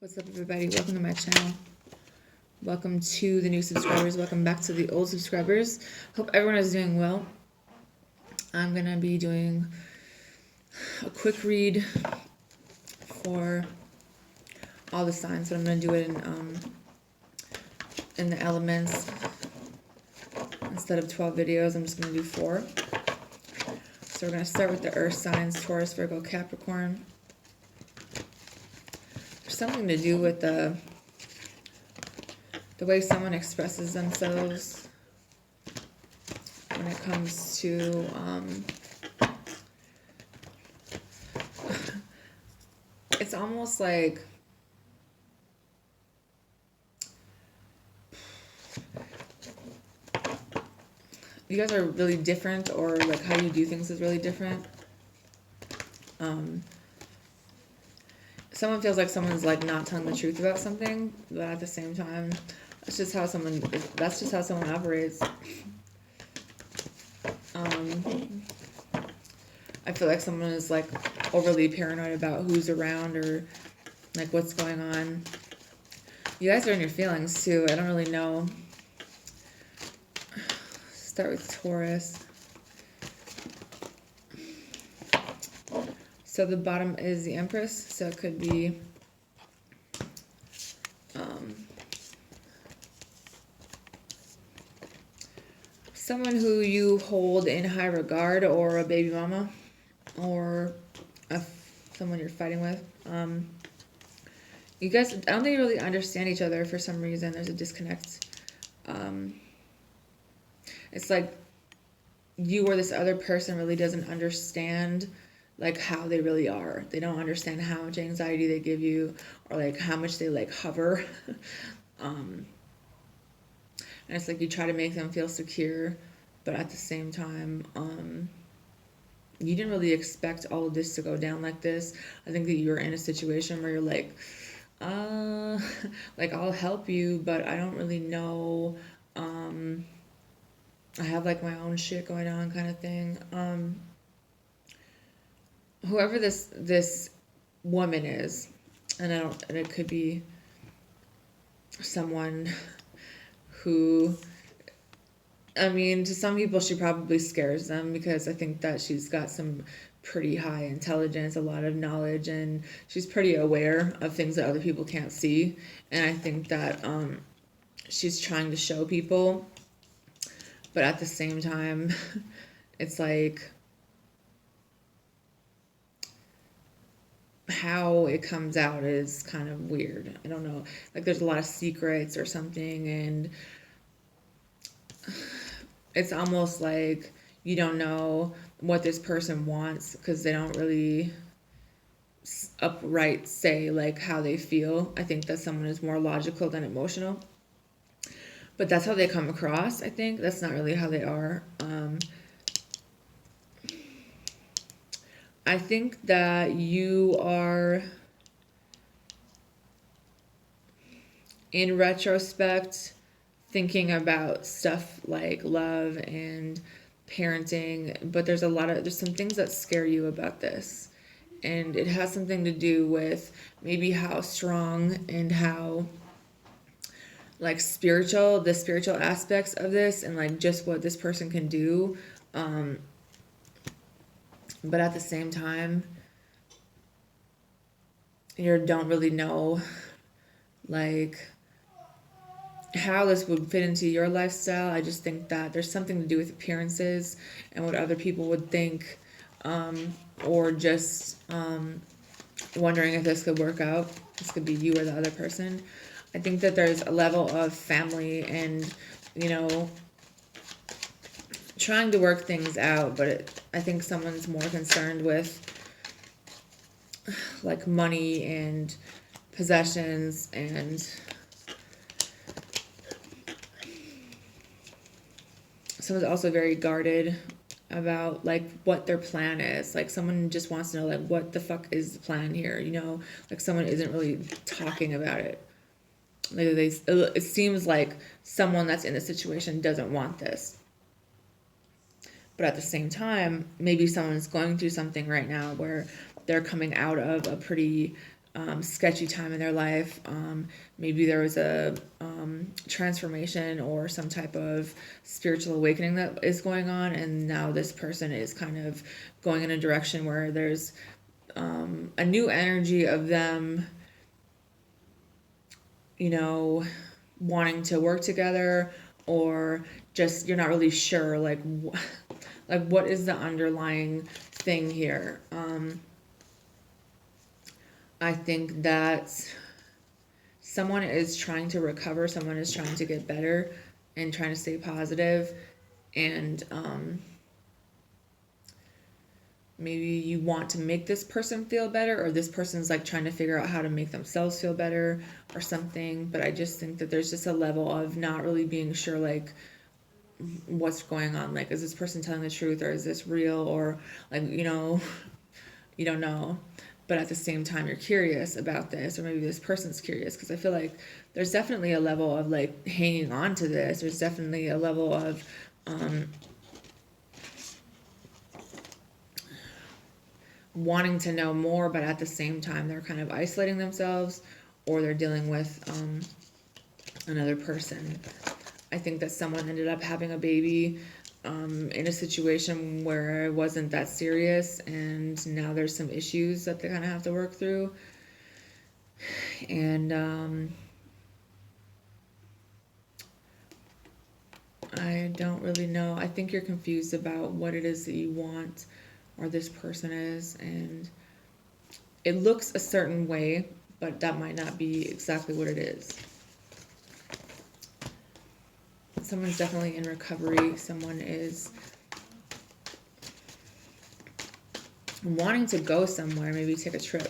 What's up, everybody? Welcome to my channel. Welcome to the new subscribers. Welcome back to the old subscribers. Hope everyone is doing well. I'm going to be doing a quick read for all the signs, but I'm going to do it in the elements. Instead of 12 videos, I'm just going to do 4. So we're going to start with the earth signs, Taurus, Virgo, Capricorn. There's something to do with the way someone expresses themselves when it comes to it's almost like you guys are really different, or like how you do things is really different. Someone feels like someone's like not telling the truth about something, but at the same time, that's just how someone operates. I feel like someone is like overly paranoid about who's around or like what's going on. You guys are in your feelings too. I don't really know. Start with Taurus. So the bottom is the Empress, so it could be someone who you hold in high regard, or a baby mama, or someone you're fighting with. You guys, I don't think you really understand each other for some reason. There's a disconnect. It's like you or this other person really doesn't understand like how they really are. They don't understand how much anxiety they give you, or like how much they like hover. And it's like you try to make them feel secure, but at the same time, you didn't really expect all of this to go down like this. I think that you're in a situation where you're like, like I'll help you, but I don't really know. I have like my own shit going on, kind of thing. Whoever this woman is, and it could be someone who, I mean, to some people she probably scares them, because I think that she's got some pretty high intelligence, a lot of knowledge, and she's pretty aware of things that other people can't see. And I think that she's trying to show people, but at the same time, it's like how it comes out is kind of weird. I don't know. Like there's a lot of secrets or something, and it's almost like you don't know what this person wants, because they don't really upright say like how they feel. I think that someone is more logical than emotional, but that's how they come across. I think that's not really how they are. I think that you are, in retrospect, thinking about stuff like love and parenting, but there's some things that scare you about this. And it has something to do with maybe how strong and how like the spiritual aspects of this, and like just what this person can do. But at the same time, you don't really know like how this would fit into your lifestyle. I just think that there's something to do with appearances and what other people would think, or just wondering if this could work out. This could be you or the other person. I think that there's a level of family and, you know, trying to work things out, but I think someone's more concerned with like money and possessions, and someone's also very guarded about like what their plan is. Like someone just wants to know like what the fuck is the plan here, you know? Like someone isn't really talking about it. Like it seems like someone that's in the situation doesn't want this. But at the same time, maybe someone's going through something right now where they're coming out of a pretty sketchy time in their life. Maybe there was a transformation or some type of spiritual awakening that is going on, and now this person is kind of going in a direction where there's a new energy of them, you know, wanting to work together, or just you're not really sure like what is the underlying thing here. I think that someone is trying to recover, someone is trying to get better and trying to stay positive, and maybe you want to make this person feel better, or this person's like trying to figure out how to make themselves feel better or something. But I just think that there's just a level of not really being sure like what's going on. Like, is this person telling the truth, or is this real, or like, you know, you don't know. But at the same time, you're curious about this, or maybe this person's curious, because I feel like there's definitely a level of like hanging on to this. There's definitely a level of wanting to know more, but at the same time, they're kind of isolating themselves, or they're dealing with another person. I think that someone ended up having a baby in a situation where it wasn't that serious, and now there's some issues that they kind of have to work through. And I don't really know. I think you're confused about what it is that you want, or this person is, and it looks a certain way, but that might not be exactly what it is. Someone's definitely in recovery. Someone is wanting to go somewhere, maybe take a trip.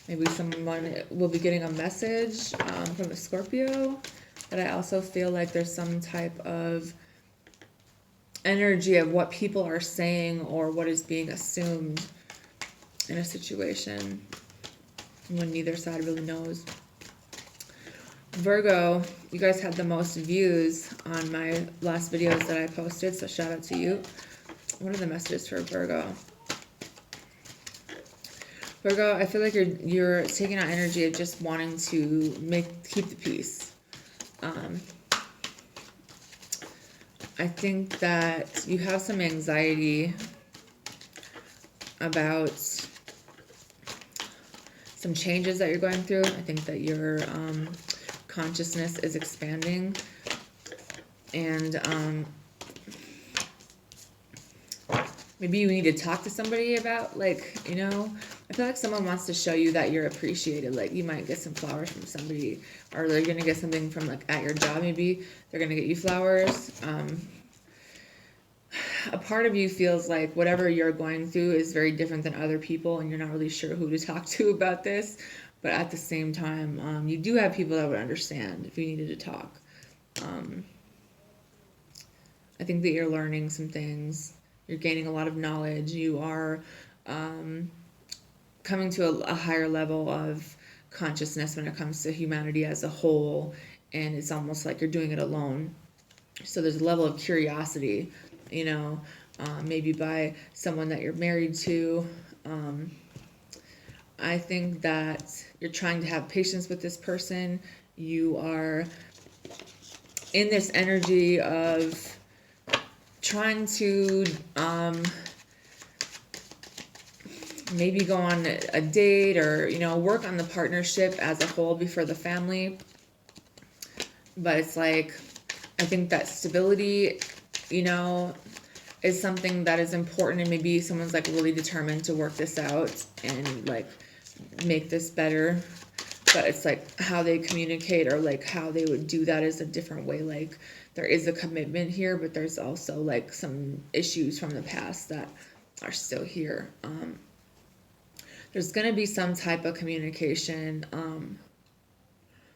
Maybe someone will be getting a message from a Scorpio, but I also feel like there's some type of energy of what people are saying or what is being assumed in a situation when neither side really knows. Virgo, you guys had the most views on my last videos that I posted, so shout out to you. What are the messages for Virgo? Virgo, I feel like you're taking out energy of just wanting to keep the peace. I think that you have some anxiety about some changes that you're going through. I think that your consciousness is expanding, and maybe you need to talk to somebody about, like, you know, I feel like someone wants to show you that you're appreciated. Like, you might get some flowers from somebody, or they're going to get something from, like, at your job, maybe they're going to get you flowers. A part of you feels like whatever you're going through is very different than other people, and you're not really sure who to talk to about this. But at the same time, you do have people that would understand if you needed to talk. I think that you're learning some things. You're gaining a lot of knowledge. You are coming to a higher level of consciousness when it comes to humanity as a whole. And it's almost like you're doing it alone. So there's a level of curiosity, you know, maybe by someone that you're married to. I think that you're trying to have patience with this person. You are in this energy of trying to maybe go on a date, or, you know, work on the partnership as a whole before the family. But it's like, I think that stability, you know, is something that is important, and maybe someone's like really determined to work this out and like make this better. But it's like how they communicate, or like how they would do that is a different way. Like, there is a commitment here, but there's also like some issues from the past that are still here. There's going to be some type of communication.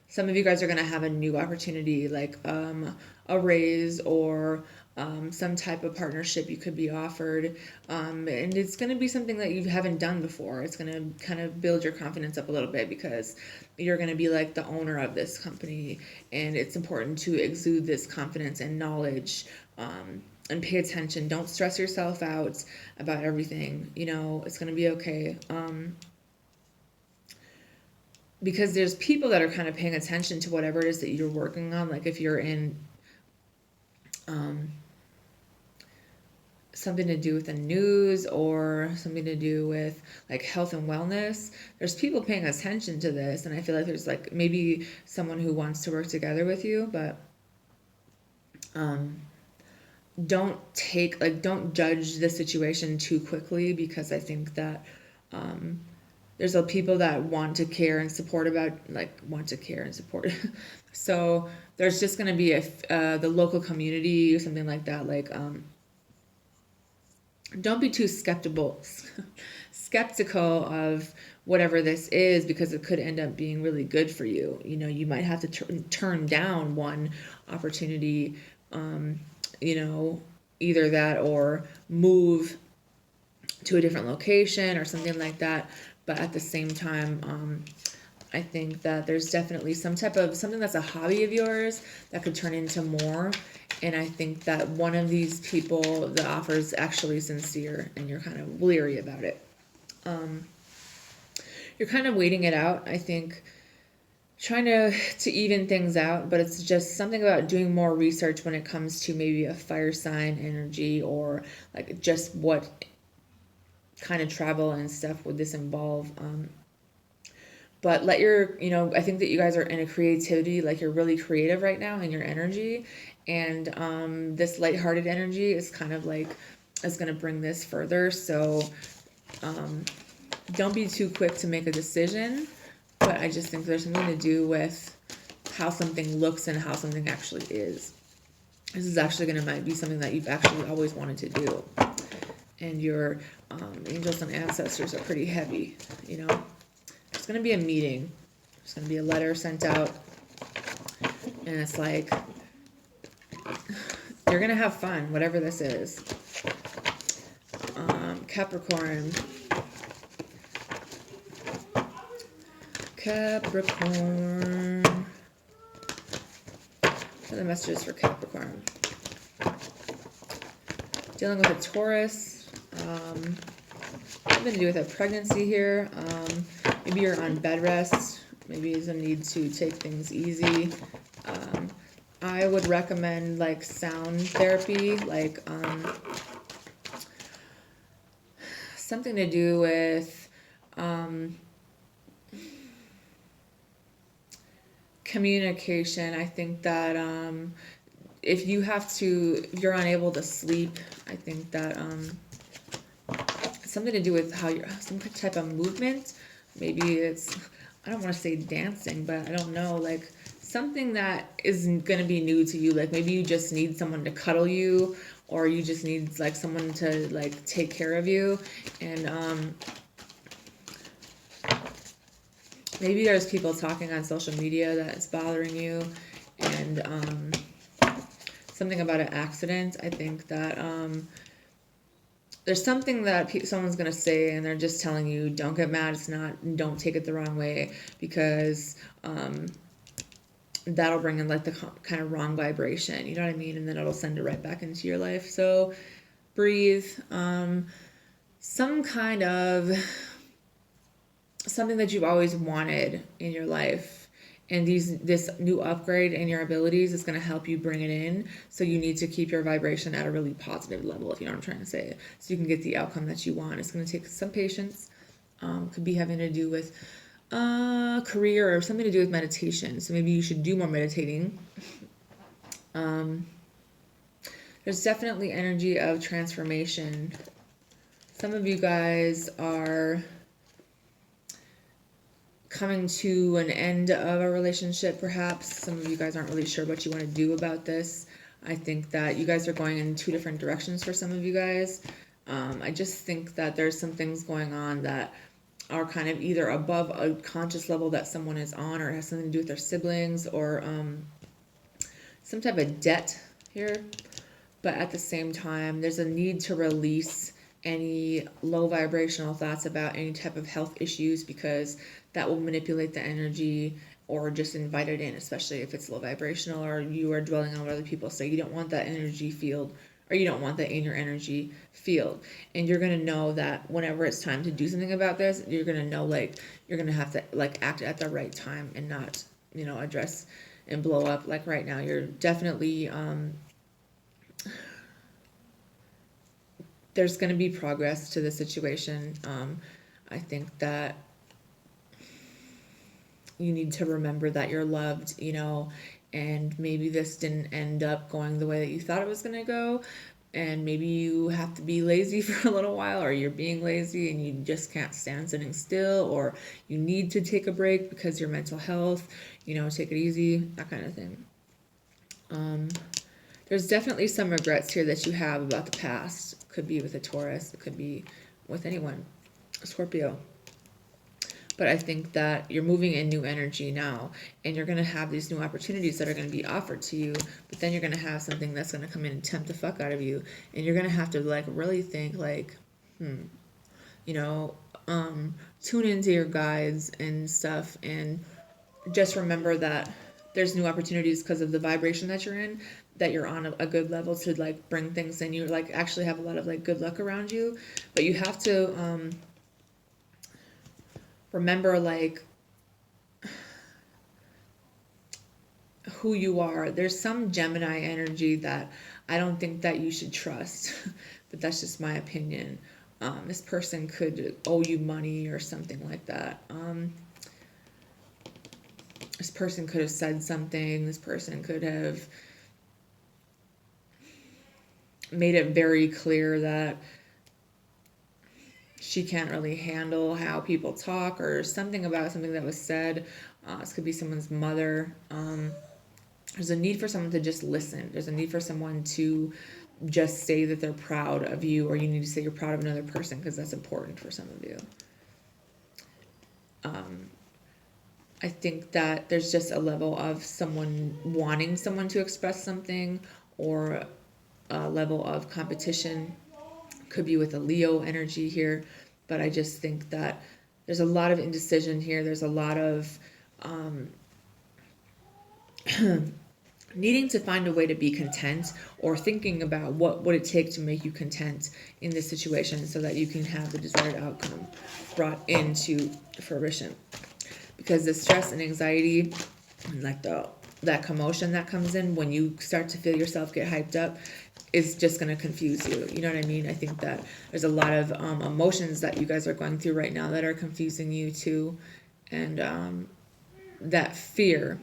Some of you guys are going to have a new opportunity, like a raise, or some type of partnership you could be offered. And it's going to be something that you haven't done before. It's going to kind of build your confidence up a little bit, because you're going to be like the owner of this company. And it's important to exude this confidence and knowledge, and pay attention. Don't stress yourself out about everything. You know, it's going to be okay. because there's people that are kind of paying attention to whatever it is that you're working on. Like if you're in something to do with the news or something to do with like health and wellness, there's people paying attention to this, and I feel like there's like maybe someone who wants to work together with you, but don't judge the situation too quickly, because I think that there's a people that want to care and support so there's just going to be the local community or something like that, like don't be too skeptical of whatever this is, because it could end up being really good for you. You know, you might have to turn down one opportunity, you know, either that or move to a different location or something like that. But at the same time, I think that there's definitely something that's a hobby of yours that could turn into more. And I think that one of these people, the offer is actually sincere and you're kind of leery about it. You're kind of waiting it out, I think, trying to even things out, but it's just something about doing more research when it comes to maybe a fire sign energy, or like just what kind of travel and stuff would this involve. But I think that you guys are in a creativity, like you're really creative right now in your energy, and this lighthearted energy is kind of like is going to bring this further. So don't be too quick to make a decision, but I just think there's something to do with how something looks and how something actually is. This is actually might be something that you've actually always wanted to do, and your angels and ancestors are pretty heavy, you know. There's going to be a meeting. There's going to be a letter sent out. And it's like, you're going to have fun, whatever this is. Capricorn. What are the messages for Capricorn? Dealing with a Taurus. Something to do with a pregnancy here. Maybe you're on bed rest. Maybe there's a need to take things easy. I would recommend like sound therapy, like something to do with communication. I think that if you're unable to sleep, I think that something to do with some type of movement. Maybe it's, I don't want to say dancing, but I don't know, like something that isn't going to be new to you. Like maybe you just need someone to cuddle you, or you just need like someone to like take care of you. And maybe there's people talking on social media that is bothering you, and something about an accident. I think that there's something that someone's going to say and they're just telling you, don't get mad, don't take it the wrong way, because that'll bring in like the kind of wrong vibration, you know what I mean? And then it'll send it right back into your life. So breathe. Some kind of something that you've always wanted in your life, and this new upgrade in your abilities is going to help you bring it in. So you need to keep your vibration at a really positive level, if you know what I'm trying to say, so you can get the outcome that you want. It's going to take some patience. Could be having to do with career or something to do with meditation. So maybe you should do more meditating. There's definitely energy of transformation. Some of you guys are coming to an end of a relationship, perhaps. Some of you guys aren't really sure what you want to do about this. I think that you guys are going in two different directions for some of you guys. I just think that there's some things going on that are kind of either above a conscious level that someone is on, or has something to do with their siblings, or some type of debt here. But at the same time, there's a need to release any low vibrational thoughts about any type of health issues, because that will manipulate the energy or just invite it in, especially if it's low vibrational or you are dwelling on what other people say. You don't want that energy field or you don't want that in your energy field. And you're going to know that whenever it's time to do something about this, you're going to know, like, you're going to have to, like, act at the right time and not, you know, address and blow up. Like right now, you're definitely, there's going to be progress to the situation. I think that you need to remember that you're loved, you know, and maybe this didn't end up going the way that you thought it was going to go. And maybe you have to be lazy for a little while, or you're being lazy and you just can't stand sitting still, or you need to take a break because your mental health, you know, take it easy, that kind of thing. There's definitely some regrets here that you have about the past. Could be with a Taurus, it could be with anyone, Scorpio. But I think that you're moving in new energy now, and you're going to have these new opportunities that are going to be offered to you, but then you're going to have something that's going to come in and tempt the fuck out of you, and you're going to have to, like, really think, like, you know, tune into your guides and stuff, and just remember that there's new opportunities because of the vibration that you're in, that you're on a good level to, like, bring things in. You, like, actually have a lot of, like, good luck around you, but you have to remember, like, who you are. There's some Gemini energy that I don't think that you should trust, but that's just my opinion. This person could owe you money or something like that. This person could have said something. This person could have made it very clear that she can't really handle how people talk, or something about something that was said. This could be someone's mother. There's a need for someone to just listen. There's a need for someone to just say that they're proud of you, or you need to say you're proud of another person, because that's important for some of you. I think that there's just a level of someone wanting someone to express something, or a level of competition. Could be with a Leo energy here, but I just think that there's a lot of indecision here. There's a lot of needing to find a way to be content, or thinking about what would it take to make you content in this situation so that you can have the desired outcome brought into fruition. Because the stress and anxiety and, like, that commotion that comes in when you start to feel yourself get hyped up is just going to confuse you. You know what I mean? I think that there's a lot of emotions that you guys are going through right now that are confusing you too. And that fear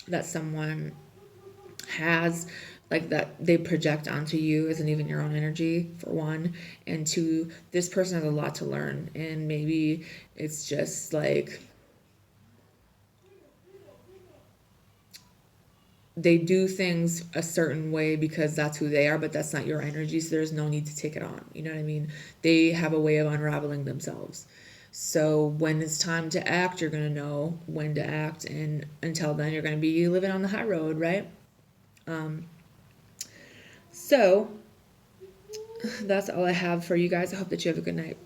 that someone has, like, that they project onto you isn't even your own energy, for one. And two, this person has a lot to learn, and maybe it's just like they do things a certain way because that's who they are, but that's not your energy, so there's no need to take it on. You know what I mean? They have a way of unraveling themselves. So when it's time to act, you're going to know when to act, and until then, you're going to be living on the high road, right? So that's all I have for you guys. I hope that you have a good night.